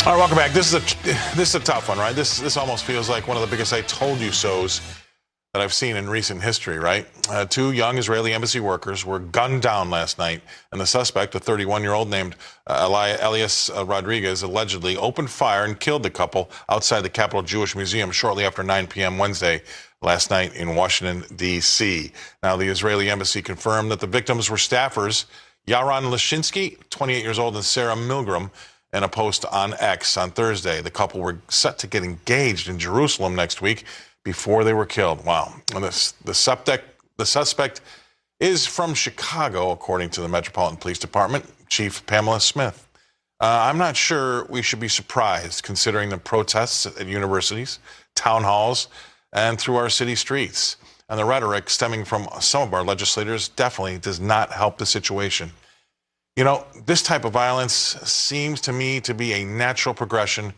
All right, welcome back. This is a tough one, right? This almost feels like one of the biggest "I told you so"s that I've seen in recent history, right? Two young Israeli embassy workers were gunned down last night, and the suspect, a 31-year-old named Elias Rodriguez, allegedly opened fire and killed the couple outside the Capitol Jewish Museum shortly after 9 p.m. Wednesday last night in Washington, D.C. Now, the Israeli embassy confirmed that the victims were staffers Yaron Lashinsky, 28 years old, and Sarah Milgram. In a post on X on Thursday, the couple were set to get engaged in Jerusalem next week before they were killed. Wow. And the suspect is from Chicago, according to the Metropolitan Police Department Chief Pamela Smith. I'm not sure we should be surprised, considering the protests at universities, town halls, and through our city streets. And the rhetoric stemming from some of our legislators definitely does not help the situation. You know, this type of violence seems to me to be a natural progression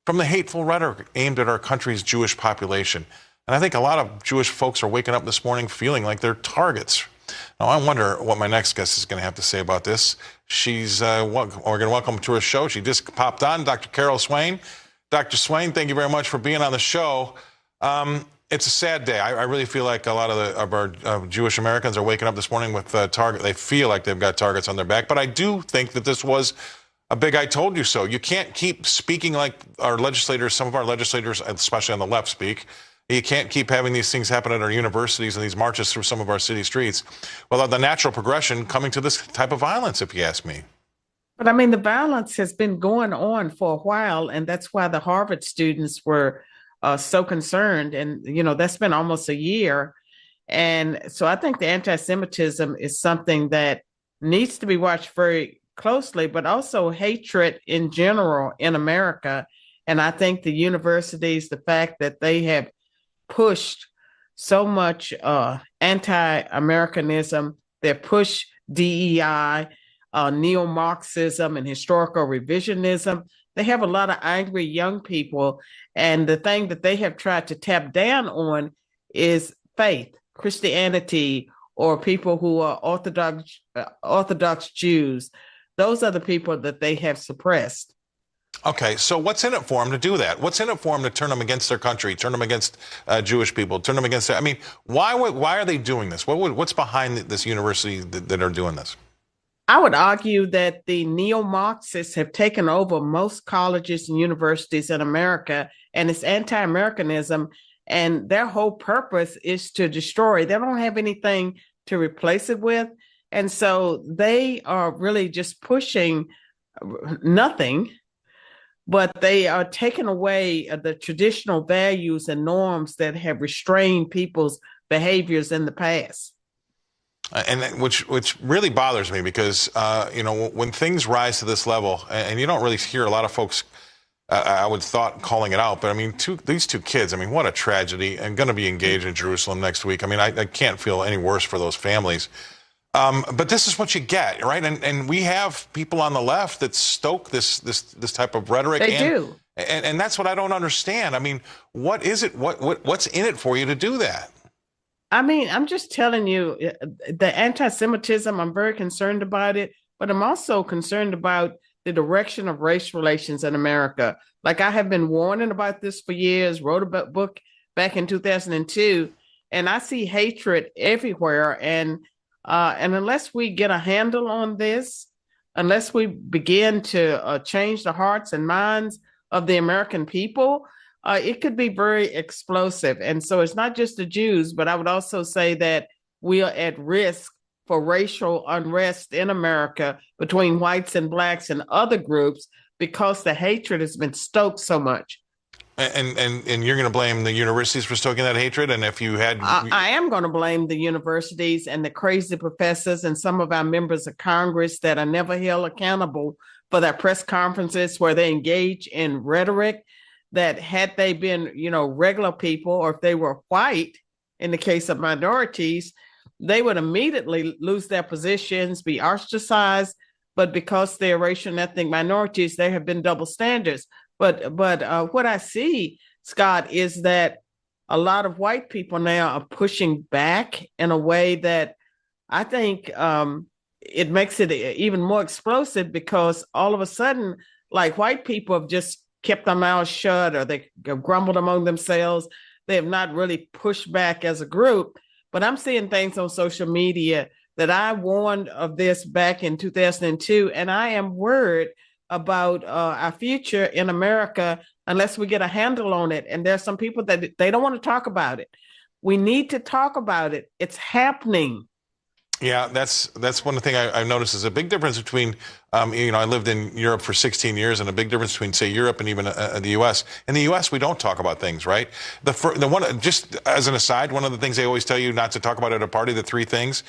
from the hateful rhetoric aimed at our country's Jewish population. And I think a lot of Jewish folks are waking up this morning feeling like they're targets. Now, I wonder what my next guest is going to have to say about this. We're going to welcome to her show. She just popped on, Dr. Carol Swain. Dr. Swain, thank you very much for being on the show. It's a sad day. I really feel like a lot of our Jewish Americans are waking up this morning with target. They feel like they've got targets on their back. But I do think that this was a big "I told you so." You can't keep speaking like our legislators, some of our legislators, especially on the left, speak. You can't keep having these things happen at our universities and these marches through some of our city streets without the natural progression coming to this type of violence, if you ask me. But I mean, the violence has been going on for a while, and that's why the Harvard students were so concerned. And, you know, that's been almost a year. And so I think the anti-Semitism is something that needs to be watched very closely, but also hatred in general in America. And I think the universities, the fact that they have pushed so much anti-Americanism, they push DEI, neo-Marxism and historical revisionism. They have a lot of angry young people, and the thing that they have tried to tap down on is faith, Christianity, or people who are Orthodox Jews. Those are the people that they have suppressed. Okay, so what's in it for them to do that? What's in it for them to turn them against their country, turn them against Jewish people, turn them against? I mean, why are they doing this? What's behind this university that are doing this? I would argue that the neo-Marxists have taken over most colleges and universities in America, and it's anti-Americanism, and their whole purpose is to destroy. They don't have anything to replace it with, and so they are really just pushing nothing, but they are taking away the traditional values and norms that have restrained people's behaviors in the past. And which really bothers me because, you know, when things rise to this level, and you don't really hear a lot of folks, I would thought calling it out. But I mean, these two kids, I mean, what a tragedy, and going to be engaged in Jerusalem next week. I mean, I can't feel any worse for those families. But this is what you get, right? And we have people on the left that stoke this type of rhetoric. They do. And that's what I don't understand. I mean, what is it? What's in it for you to do that? I mean, I'm just telling you, the anti-Semitism, I'm very concerned about it, but I'm also concerned about the direction of race relations in America. Like, I have been warning about this for years, wrote a book back in 2002, and I see hatred everywhere. And unless we get a handle on this, unless we begin to change the hearts and minds of the American people, it could be very explosive. And so it's not just the Jews, but I would also say that we are at risk for racial unrest in America between whites and blacks and other groups because the hatred has been stoked so much. And you're going to blame the universities for stoking that hatred? And if you had... I am going to blame the universities and the crazy professors and some of our members of Congress that are never held accountable for their press conferences where they engage in rhetoric that had they been, you know, regular people, or if they were white, in the case of minorities, they would immediately lose their positions, be ostracized. But because they're racial and ethnic minorities, there have been double standards. But what I see, Scott, is that a lot of white people now are pushing back in a way that I think it makes it even more explosive, because all of a sudden, like white people have just kept their mouths shut, or they have grumbled among themselves. They have not really pushed back as a group. But I'm seeing things on social media that I warned of this back in 2002, and I am worried about our future in America unless we get a handle on it. And there's some people that they don't want to talk about it. We need to talk about it. It's happening. Yeah, that's one thing I've noticed is a big difference between, I lived in Europe for 16 years, and a big difference between, say, Europe and even the U.S. In the U.S., we don't talk about things, right? The one, just as an aside, one of the things they always tell you not to talk about at a party, the three things,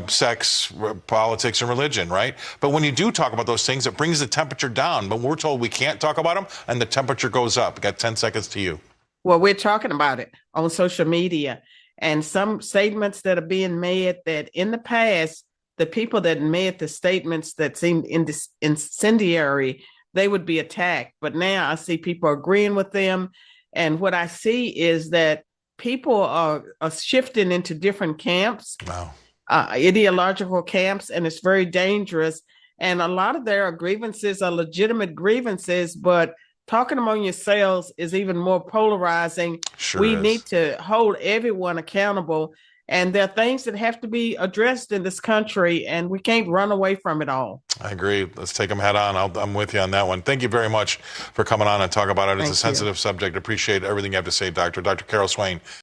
sex, politics, and religion, right? But when you do talk about those things, it brings the temperature down. But we're told we can't talk about them, and the temperature goes up. We got 10 seconds to you. Well, we're talking about it on social media. And some statements that are being made that in the past, the people that made the statements that seemed incendiary, they would be attacked. But now I see people agreeing with them. And what I see is that people are shifting into different camps, wow. Ideological camps, and it's very dangerous. And a lot of their grievances are legitimate grievances, but talking among yourselves is even more polarizing. Sure we is. need to hold everyone accountable. And there are things that have to be addressed in this country, and we can't run away from it all. I agree. Let's take them head on. I'm with you on that one. Thank you very much for coming on and talk about it. It's a sensitive subject. Appreciate everything you have to say, Doctor. Dr. Carol Swain,